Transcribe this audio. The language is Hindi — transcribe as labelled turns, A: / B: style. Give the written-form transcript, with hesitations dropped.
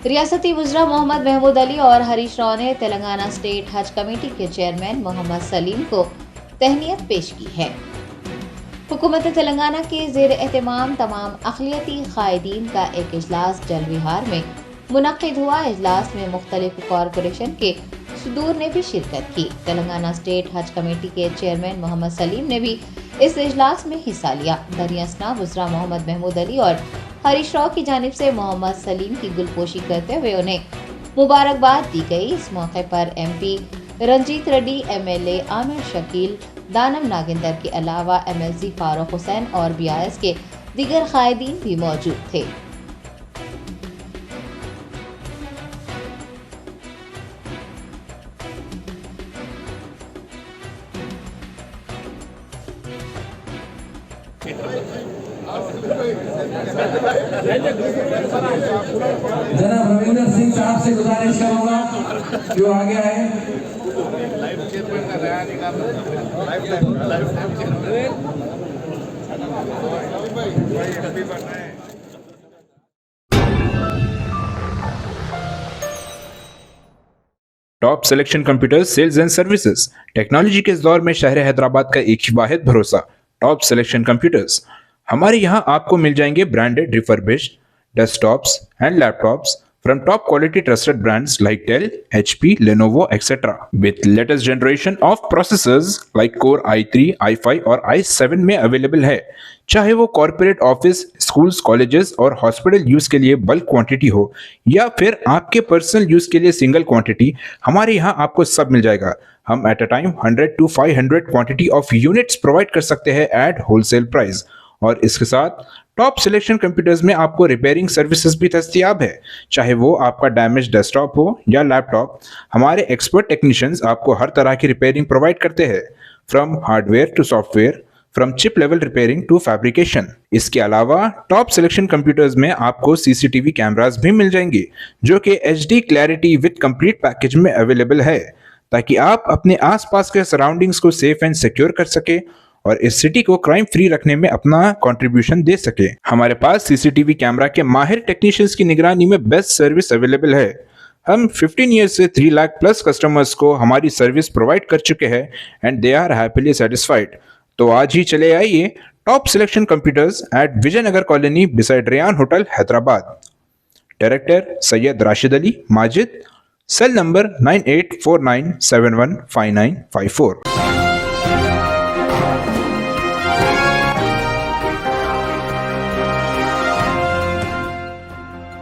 A: रियासती वज़रा मोहम्मद महमूद अली और हरीश राव ने तेलंगाना स्टेट हज कमेटी के चेयरमैन मोहम्मद सलीम को तहनीत पेश की है। हुकूमत तेलंगाना के ज़ेर एहतमाम तमाम अक़लियती क़ायदीन का एक इजलास जलविहार में मुनक़्क़िद हुआ। इजलास में मुख्तलिफ कॉरपोरेशन के सदूर ने भी शिरकत की। तेलंगाना स्टेट हज कमेटी के चेयरमैन मोहम्मद सलीम ने भी इस इजलास में हिस्सा लिया। दरियासना वज़रा मोहम्मद महमूद अली और हरीश राव की जानिब से मोहम्मद सलीम की गुलपोशी करते हुए उन्हें मुबारकबाद दी गई। इस मौके पर MP रंजीत रेड्डी, MLA आमिर शकील, दानम नागेंदर के अलावा MLC फारूक हुसैन और BIS के दीगर क़ायदीन भी मौजूद थे।
B: जनाब रविंदर सिंह साहब से गुजारिश करूंगा जो आगे आए।
C: Top Selection Computers sales and services technology के इस दौर में शहर हैदराबाद का एक ही वाहिद भरोसा टॉप सिलेक्शन कंप्यूटर्स। हमारे यहाँ आपको मिल जाएंगे branded refurbished desktops and laptops from top quality trusted brands like Dell, HP, Lenovo, etc. with latest generation of processors like Core i3, i5 और i7 में अवेलेबल है। चाहे वो कॉर्पोरेट ऑफिस, स्कूल्स, कॉलेजेस और हॉस्पिटल यूज के लिए बल्क क्वांटिटी हो या फिर आपके पर्सनल यूज के लिए सिंगल क्वांटिटी, हमारे यहाँ आपको सब मिल जाएगा। हम at a time 100 to 500 quantity of units provide कर सकते हैं एट होलसेल प्राइस। और इसके साथ टॉप सिलेक्शन कंप्यूटर्स में आपको रिपेयरिंग सर्विसेज भी दस्तयाब है। चाहे वो आपका डैमेज डेस्कटॉप हो या लैपटॉप, हमारे एक्सपर्ट टेक्नीशियंस आपको हर तरह की रिपेयरिंग प्रोवाइड करते हैं, from hardware to software, from chip level repairing to fabrication. इसके अलावा टॉप सिलेक्शन कंप्यूटर्स में आपको CCTV कैमरास भी मिल जाएंगे जो कि HD clarity with complete package में अवेलेबल है, ताकि आप अपने आसपास के सराउंडिंग्स को सेफ एंड सिक्योर कर सके और इस सिटी को क्राइम फ्री रखने में अपना कंट्रीब्यूशन दे सके। हमारे पास CCTV कैमरा के माहिर टेक्नीशियंस की निगरानी में बेस्ट सर्विस अवेलेबल है। हम 15 ईयर्स से 3 लाख प्लस कस्टमर्स को हमारी सर्विस प्रोवाइड कर चुके हैं and they are happily satisfied. तो आज ही चले आइए Top Selection Computers at Vijayanagar colony beside Rayan hotel Hyderabad. Director Syed Rashid Ali Majid, cell number 9849715954।